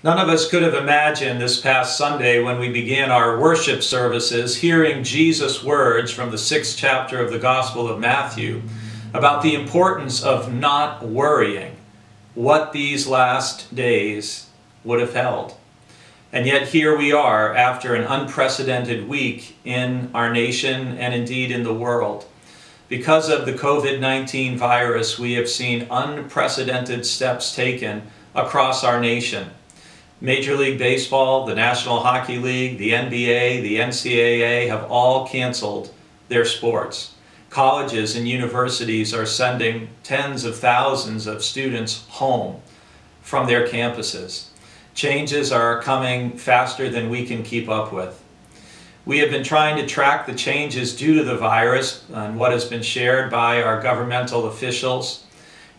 None of us could have imagined this past Sunday when we began our worship services hearing Jesus' words from the 6th chapter of the Gospel of Matthew about the importance of not worrying what these last days would have held. And yet here we are after an unprecedented week in our nation and indeed in the world. Because of the COVID-19 virus, we have seen unprecedented steps taken across our nation. Major League Baseball, the National Hockey League, the NBA, the NCAA have all canceled their sports. Colleges and universities are sending tens of thousands of students home from their campuses. Changes are coming faster than we can keep up with. We have been trying to track the changes due to the virus and what has been shared by our governmental officials.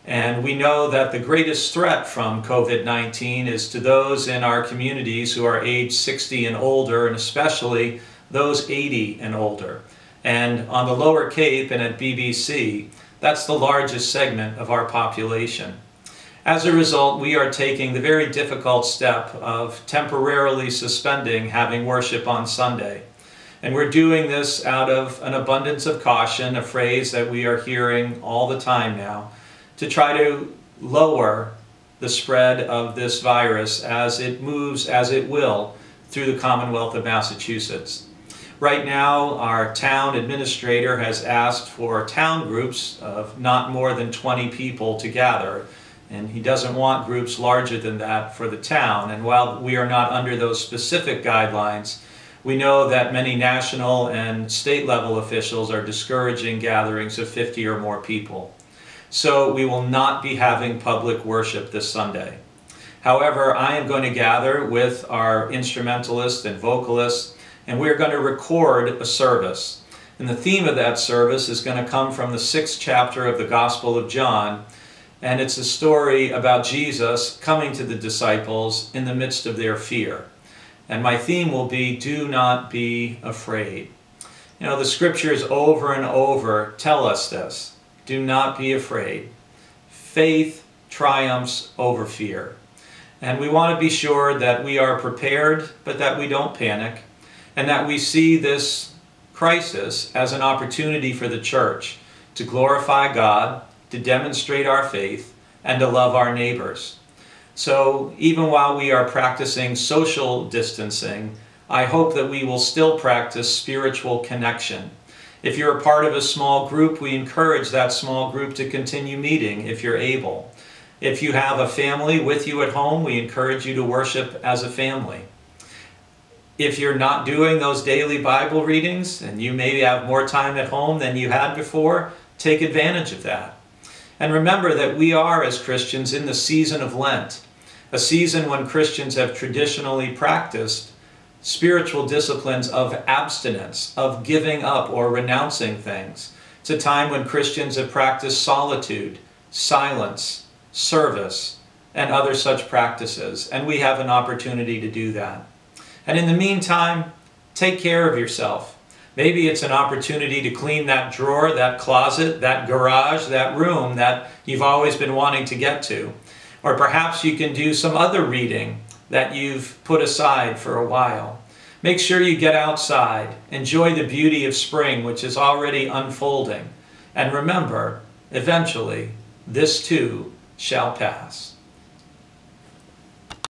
And we know that the greatest threat from COVID-19 is to those in our communities who are age 60 and older, and especially those 80 and older. And on the Lower Cape and at BBC, that's the largest segment of our population. As a result, we are taking the very difficult step of temporarily suspending having worship on Sunday. And we're doing this out of an abundance of caution, a phrase that we are hearing all the time now, to try to lower the spread of this virus as it moves, as it will, through the Commonwealth of Massachusetts. Right now, our town administrator has asked for town groups of not more than 20 people to gather, and he doesn't want groups larger than that for the town. And while we are not under those specific guidelines, we know that many national and state level officials are discouraging gatherings of 50 or more people. So we will not be having public worship this Sunday. However, I am going to gather with our instrumentalists and vocalists, and we're going to record a service. And the theme of that service is going to come from the 6th chapter of the Gospel of John, and it's a story about Jesus coming to the disciples in the midst of their fear. And my theme will be, do not be afraid. You know, the scriptures over and over tell us this. Do not be afraid. Faith triumphs over fear. And we want to be sure that we are prepared, but that we don't panic, and that we see this crisis as an opportunity for the church to glorify God, to demonstrate our faith, and to love our neighbors. So even while we are practicing social distancing, I hope that we will still practice spiritual connection. If you're a part of a small group, we encourage that small group to continue meeting if you're able. If you have a family with you at home, we encourage you to worship as a family. If you're not doing those daily Bible readings, and you maybe have more time at home than you had before, take advantage of that. And remember that we are, as Christians, in the season of Lent, a season when Christians have traditionally practiced spiritual disciplines of abstinence, of giving up or renouncing things. It's a time when Christians have practiced solitude, silence, service, and other such practices, and we have an opportunity to do that. And in the meantime, take care of yourself. Maybe it's an opportunity to clean that drawer, that closet, that garage, that room that you've always been wanting to get to. Or perhaps you can do some other reading that you've put aside for a while. Make sure you get outside, enjoy the beauty of spring, which is already unfolding. And remember, eventually, this too shall pass.